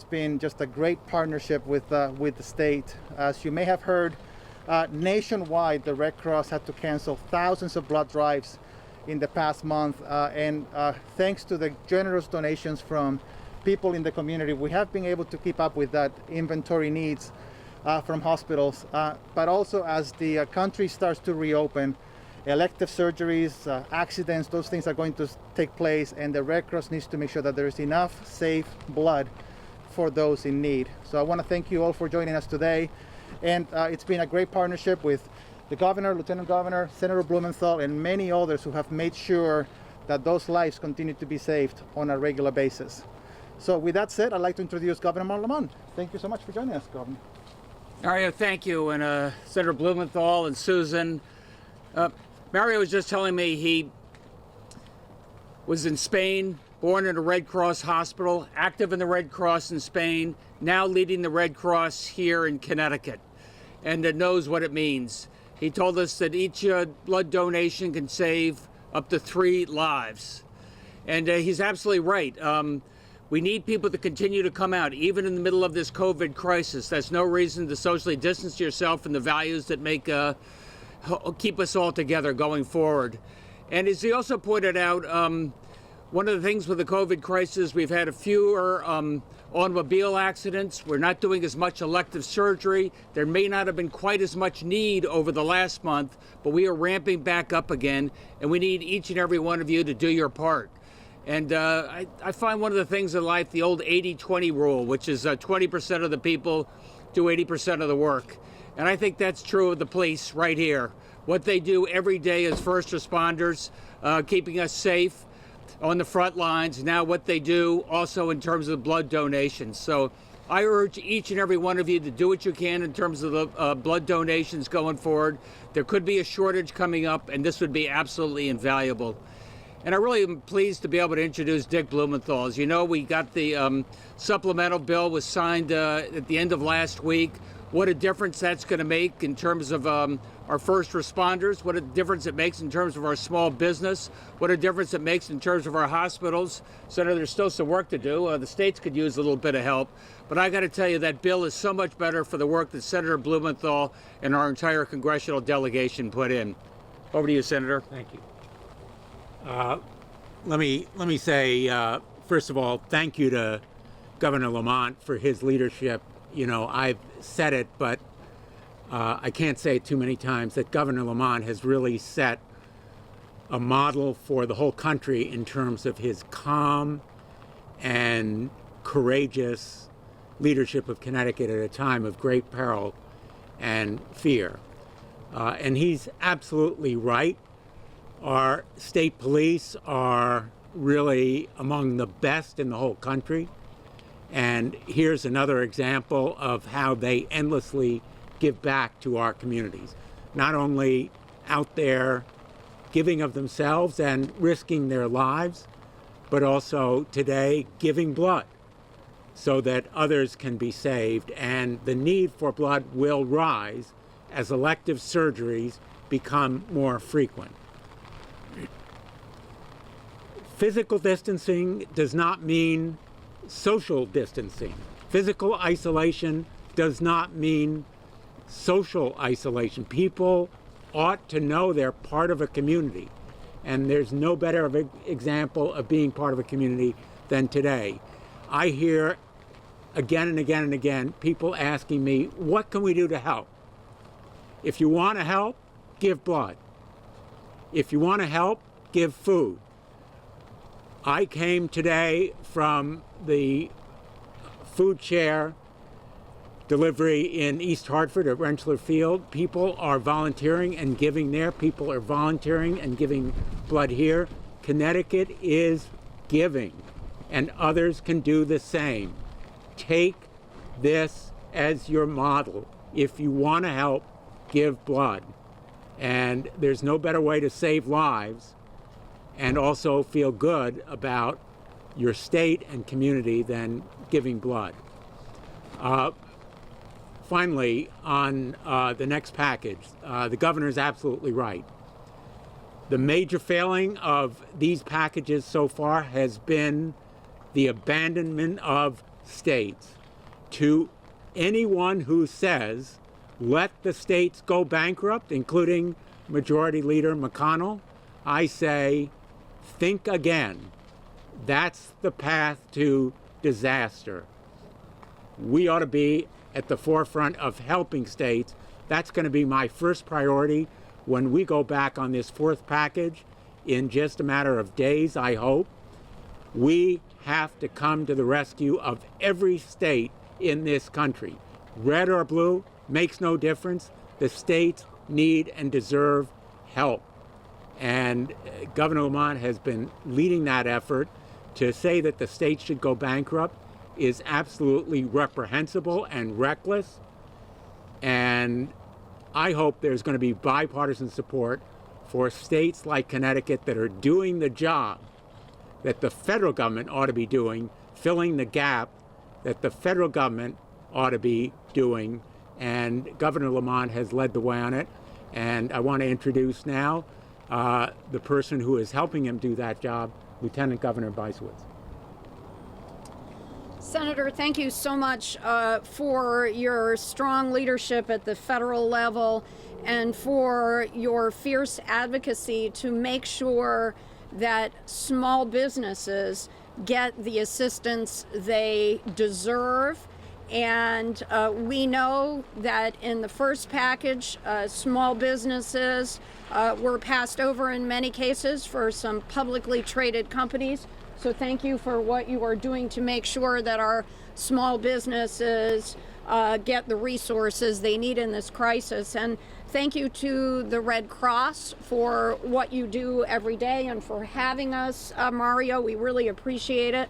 been just a great partnership with the state. As you may have heard, nationwide, the Red Cross had to cancel thousands of blood drives in the past month, and thanks to the generous donations from people in the community, we have been able to keep up with that inventory needs from hospitals. But also, as the country starts to reopen, elective surgeries, accidents, those things are going to take place, and the Red Cross needs to make sure that there is enough safe blood for those in need. So I want to thank you all for joining us today, and it's been a great partnership with the governor, lieutenant governor, Senator Blumenthal, and many others who have made sure that those lives continue to be saved on a regular basis. So with that said, I'd like to introduce Governor Mario Lamont. Thank you so much for joining us, Governor. Mario, thank you, and Senator Blumenthal and Susan. Mario was just telling me he was in Spain, born in a Red Cross hospital, active in the Red Cross in Spain, now leading the Red Cross here in Connecticut, and knows what it means. He told us that each blood donation can save up to 3 lives. And he's absolutely right. We need people to continue to come out, even in the middle of this COVID crisis. That's no reason to socially distance yourself from the values that make keep us all together going forward. And as he also pointed out, one of the things with the COVID crisis, we've had fewer automobile accidents. We're not doing as much elective surgery. There may not have been quite as much need over the last month, but we are ramping back up again, and we need each and every one of you to do your part. And I find one of the things in life, the old 80-20 rule, which is 20% of the people do 80% of the work. And I think that's true of the police right here. What they do every day as first responders, keeping us safe on the front lines, now what they do also in terms of blood donations. So I urge each and every one of you to do what you can in terms of the blood donations going forward. There could be a shortage coming up, and this would be absolutely invaluable. And I really am pleased to be able to introduce Dick Blumenthal. As you know, we got the supplemental bill was signed at the end of last week. What a difference that's going to make in terms of our first responders, what a difference it makes in terms of our small business, what a difference it makes in terms of our hospitals. Senator, there's still some work to do. The states could use a little bit of help. But I got to tell you, that bill is so much better for the work that Senator Blumenthal and our entire congressional delegation put in. Over to you, Senator. Thank you. Let me say, first of all, thank you to Governor Lamont for his leadership. You know, I've said it, but I can't say it too many times, that Governor Lamont has really set a model for the whole country in terms of his calm and courageous leadership of Connecticut at a time of great peril and fear. And he's absolutely right. Our state police are really among the best in the whole country. And here's another example of how they endlessly give back to our communities. Not only out there giving of themselves and risking their lives, but also today giving blood so that others can be saved. And the need for blood will rise as elective surgeries become more frequent. Physical distancing does not mean social distancing. Physical isolation does not mean social isolation. People ought to know they're part of a community, and there's no better of an example of being part of a community than today. I hear again and again and again people asking me, what can we do to help? If you want to help, give blood. If you want to help, give food. I came today from the food share delivery in East Hartford at Rentschler Field. People are volunteering and giving there. People are volunteering and giving blood here. Connecticut is giving, and others can do the same. Take this as your model. If you want to help, give blood. And there's no better way to save lives and also feel good about your state and community than giving blood. Finally, on the next package, the governor is absolutely right. The major failing of these packages so far has been the abandonment of states. to anyone who says, let the states go bankrupt, including Majority Leader McConnell, I say, think again. That's the path to disaster. We ought to be at the forefront of helping states. That's going to be my first priority when we go back on this fourth package in just a matter of days, I hope. We have to come to the rescue of every state in this country. Red or blue makes no difference. The states need and deserve help. And Governor Lamont has been leading that effort. To say that the states should go bankrupt is absolutely reprehensible and reckless. And I hope there's going to be bipartisan support for states like Connecticut that are doing the job that the federal government ought to be doing, filling the gap that the federal government ought to be doing. And Governor Lamont has led the way on it. And I want to introduce now the person who is helping him do that job, Lieutenant Governor Bysiewicz. Senator, thank you so much for your strong leadership at the federal level and for your fierce advocacy to make sure that small businesses get the assistance they deserve. And we know that in the first package, small businesses were passed over in many cases for some publicly traded companies. So thank you for what you are doing to make sure that our small businesses get the resources they need in this crisis. And thank you to the Red Cross for what you do every day and for having us, Mario. We really appreciate it.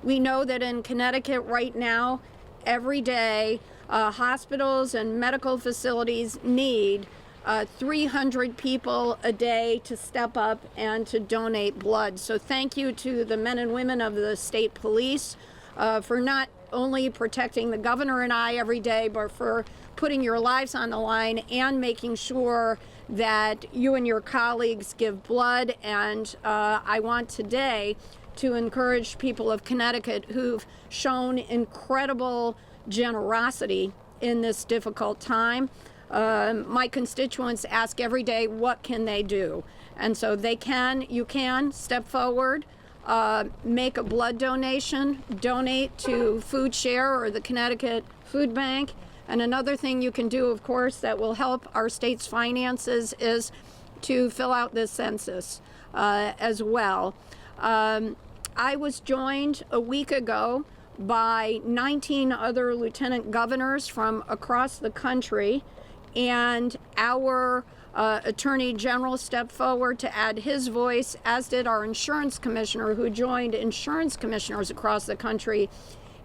We know that in Connecticut right now, every day, hospitals and medical facilities need 300 people a day to step up and to donate blood. So thank you to the men and women of the state police for not only protecting the governor and I every day, but for putting your lives on the line and making sure that you and your colleagues give blood. And I want today to encourage people of Connecticut who've shown incredible generosity in this difficult time. My constituents ask every day, what can they do? And so you can step forward, make a blood donation, donate to Food Share or the Connecticut Food Bank. And another thing you can do, of course, that will help our state's finances is to fill out this census as well. I was joined a week ago by 19 other lieutenant governors from across the country, and our Attorney General stepped forward to add his voice, as did our insurance commissioner, who joined insurance commissioners across the country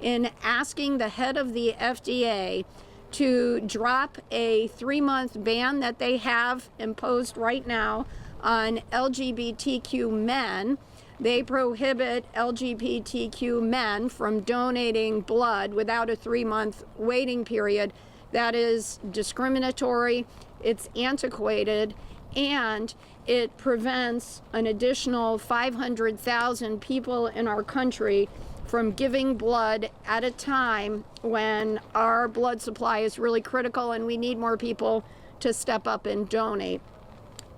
in asking the head of the FDA to drop a 3-month ban that they have imposed right now on LGBTQ men. They prohibit LGBTQ men from donating blood without a 3-month waiting period. That is discriminatory, it's antiquated, and it prevents an additional 500,000 people in our country from giving blood at a time when our blood supply is really critical and we need more people to step up and donate.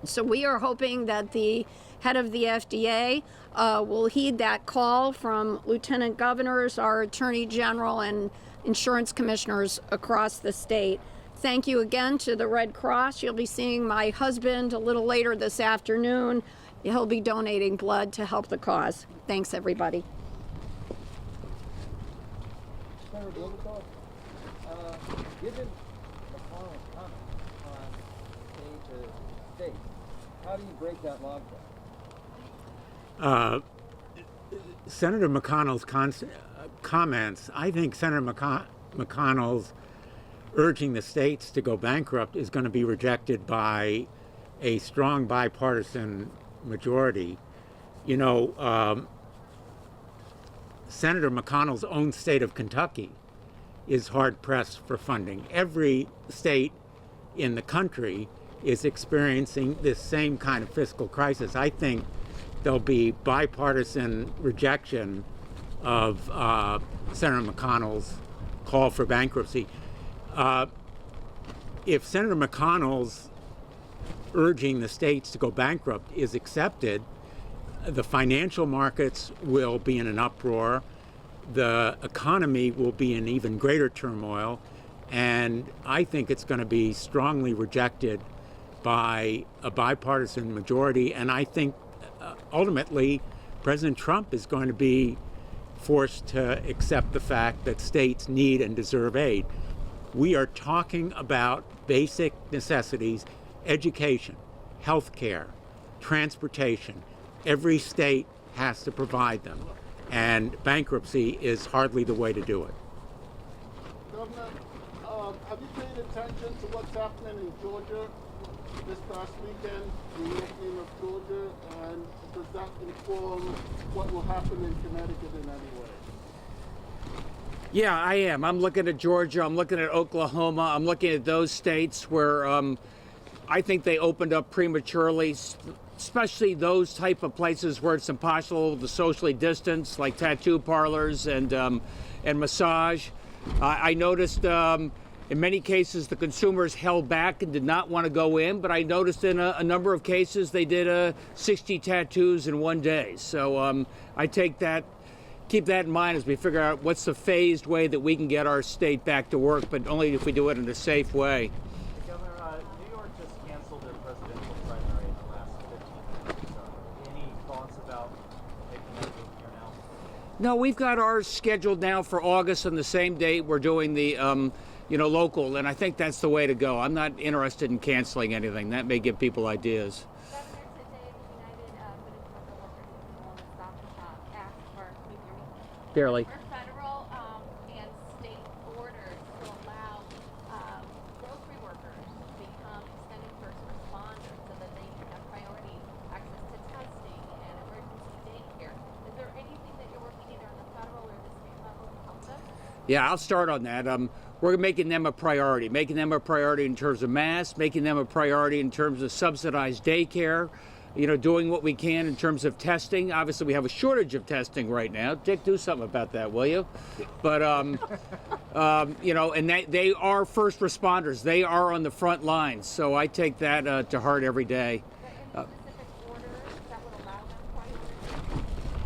So we are hoping that the head of the FDA will heed that call from lieutenant governors, our attorney general, and insurance commissioners across the state. Thank you again to the Red Cross. You'll be seeing my husband a little later this afternoon. He'll be donating blood to help the cause. Thanks, everybody. Senator Blumenthal, given McConnell's comment on state to state, how do you break that logjam? Senator McConnell's comments, I think Senator McConnell's urging the states to go bankrupt is going to be rejected by a strong bipartisan majority. You know, Senator McConnell's own state of Kentucky is hard-pressed for funding. Every state in the country is experiencing this same kind of fiscal crisis. I think there'll be bipartisan rejection of Senator McConnell's call for bankruptcy. If Senator McConnell's urging the states to go bankrupt is accepted, the financial markets will be in an uproar, the economy will be in even greater turmoil, and I think it's going to be strongly rejected by a bipartisan majority. And I think ultimately President Trump is going to be forced to accept the fact that states need and deserve aid. We are talking about basic necessities: education, health care, transportation. Every state has to provide them, and bankruptcy is hardly the way to do it. Governor, have you paid attention to what's happening in Georgia this past weekend, the opening of Georgia, and does that inform what will happen in Connecticut in any way? Yeah, I am. I'm looking at Georgia. I'm looking at Oklahoma. I'm looking at those states where I think they opened up prematurely, especially those type of places where it's impossible to socially distance, like tattoo parlors and massage. I noticed in many cases the consumers held back and did not want to go in, but I noticed in a number of cases they did 60 tattoos in one day. So I take that. Keep that in mind as we figure out what's the phased way that we can get our state back to work, but only if we do it in a safe way. Governor, New York just canceled their presidential primary in the last 15 minutes. Any thoughts about making that move here now? No, we've got ours scheduled now for August on the same date we're doing the local, and I think that's the way to go. I'm not interested in canceling anything. That may give people ideas. Governor, today the United Minnesota Workers and Stop and Shop asked for, can you hear me? Barely. For federal and state orders to allow grocery workers to become extended first responders so that they can have priority access to testing and emergency daycare. Is there anything that you're working either on the federal or the state level to help them? Yeah, I'll start on that. We're making them a priority in terms of masks, making them a priority in terms of subsidized daycare, doing what we can in terms of testing. Obviously, we have a shortage of testing right now. Dick, do something about that, will you? But, and they are first responders. They are on the front lines. So I take that to heart every day. Are there any specific orders that would allow them priority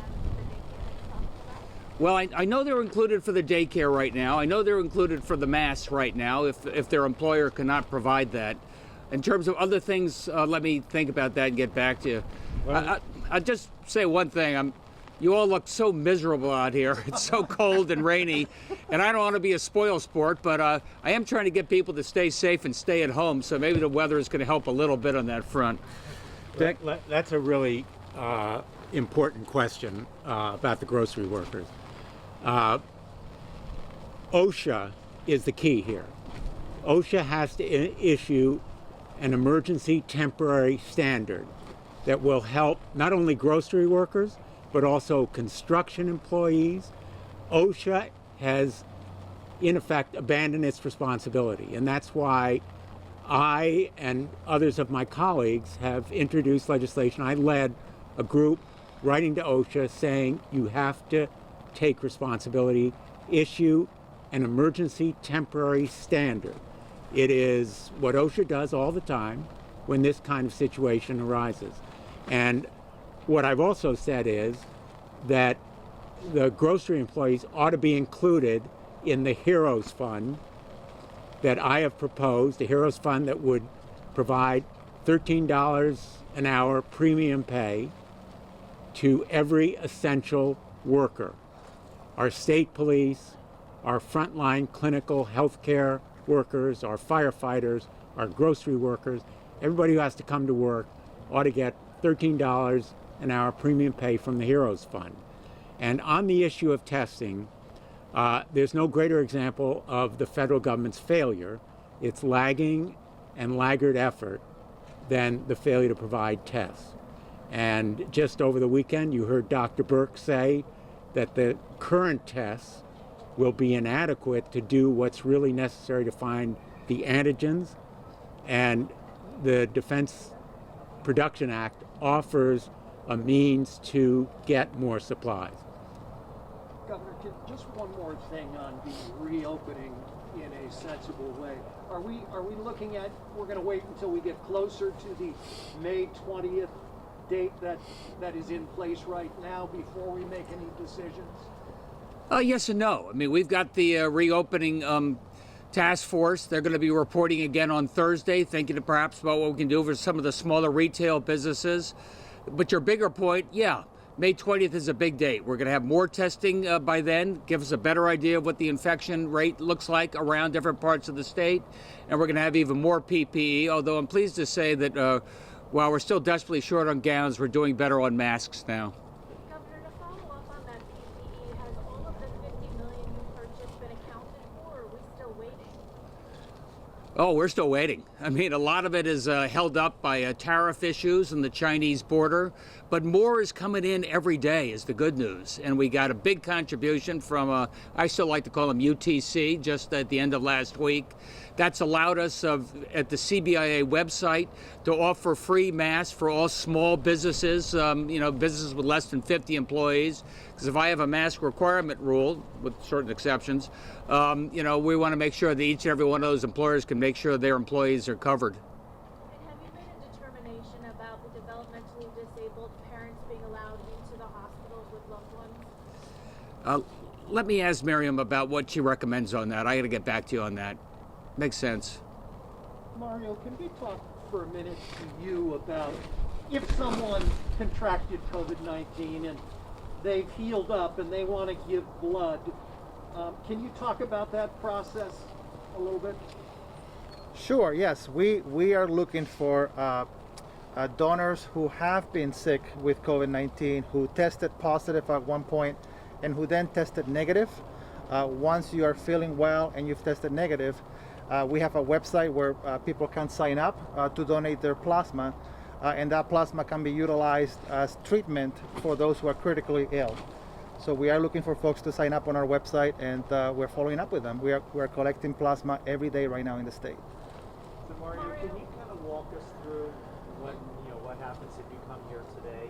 and the daycare that you're talking about? Well, I know they're included for the daycare right now. I know they're included for the masks right now if their employer cannot provide that. In terms of other things, let me think about that and get back to you. I'll just say one thing. You all look so miserable out here. It's so cold and rainy, and I don't want to be a spoil sport, but I am trying to get people to stay safe and stay at home, so maybe the weather is going to help a little bit on that front. Dick? That's a really important question about the grocery workers. OSHA is the key here. OSHA has to issue an emergency temporary standard that will help not only grocery workers, but also construction employees. OSHA has, in effect, abandoned its responsibility, and that's why I and others of my colleagues have introduced legislation. I led a group writing to OSHA saying you have to take responsibility, issue an emergency temporary standard. It is what OSHA does all the time when this kind of situation arises. And what I've also said is that the grocery employees ought to be included in the HEROES Fund that I have proposed, a HEROES Fund that would provide $13 an hour premium pay to every essential worker. Our state police, our frontline clinical healthcare workers, our firefighters, our grocery workers, everybody who has to come to work ought to get $13 an hour premium pay from the HEROES Fund. And on the issue of testing, there's no greater example of the federal government's failure, its lagging and laggard effort, than the failure to provide tests. And just over the weekend, you heard Dr. Burke say that the current tests will be inadequate to do what's really necessary to find the antigens, and the Defense Production Act offers a means to get more supplies. Governor, just one more thing on the reopening in a sensible way. Are we looking at, we're going to wait until we get closer to the May 20th date that is in place right now before we make any decisions? Yes and no. I mean, we've got the reopening task force. They're going to be reporting again on Thursday, thinking perhaps about what we can do for some of the smaller retail businesses. But your bigger point, yeah, May 20th is a big date. We're going to have more testing by then, give us a better idea of what the infection rate looks like around different parts of the state. And we're going to have even more PPE, although I'm pleased to say that while we're still desperately short on gowns, we're doing better on masks now. Governor, to follow up on that PPE, has all of the $50 million you purchased been accounted for, or are we still waiting? Oh, we're still waiting. I mean, a lot of it is held up by tariff issues and the Chinese border, but more is coming in every day is the good news. And we got a big contribution from, I still like to call them UTC, just at the end of last week. That's allowed us at the CBIA website to offer free masks for all small businesses, businesses with less than 50 employees. Because if I have a mask requirement rule, with certain exceptions, we want to make sure that each and every one of those employers can make sure their employees are covered. And have you made a determination about the developmentally disabled parents being allowed into the hospitals with loved ones? Let me ask Miriam about what she recommends on that. I got to get back to you on that. Makes sense. Mario, can we talk for a minute to you about if someone contracted COVID-19 and they've healed up and they want to give blood, can you talk about that process a little bit? Sure, yes. We are looking for donors who have been sick with COVID-19, who tested positive at one point and who then tested negative. Once you are feeling well and you've tested negative, we have a website where people can sign up to donate their plasma, and that plasma can be utilized as treatment for those who are critically ill. So we are looking for folks to sign up on our website, and we're following up with them. We're collecting plasma every day right now in the state. So Mario, can you kind of walk us through what happens if you come here today?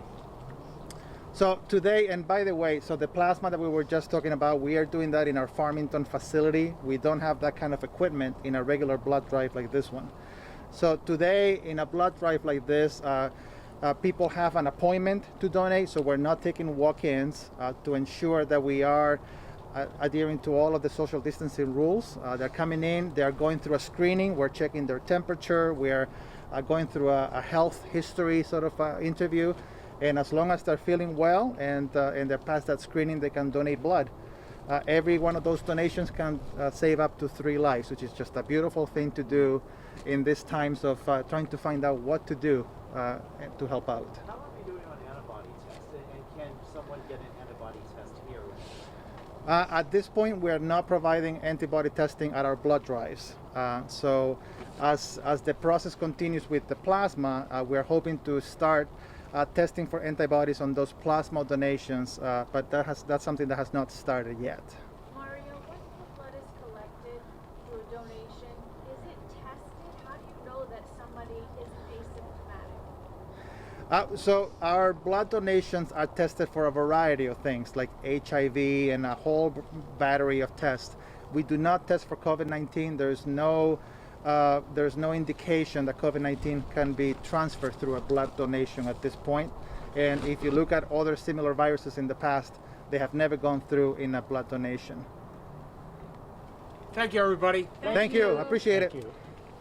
So today, and by the way, so the plasma that we were just talking about, we are doing that in our Farmington facility. We don't have that kind of equipment in a regular blood drive like this one. So today, in a blood drive like this, people have an appointment to donate, so we're not taking walk-ins to ensure that we are adhering to all of the social distancing rules. They're coming in, they're going through a screening, we're checking their temperature, we're going through a health history sort of interview. And as long as they're feeling well and they're past that screening, they can donate blood. Every one of those donations can save up to 3 lives, which is just a beautiful thing to do in these times of trying to find out what to do to help out. How are we doing on antibody tests? And can someone get an antibody test here? At this point, we're not providing antibody testing at our blood drives. So as the process continues with the plasma, we're hoping to start testing for antibodies on those plasma donations, but that's something that has not started yet. Mario, once the blood is collected through a donation, is it tested? How do you know that somebody isn't asymptomatic? So our blood donations are tested for a variety of things like HIV and a whole battery of tests. We do not test for COVID-19. There's no indication that COVID-19 can be transferred through a blood donation at this point. And if you look at other similar viruses in the past, they have never gone through in a blood donation. Thank you, everybody. Thank you. I appreciate it. Thank you.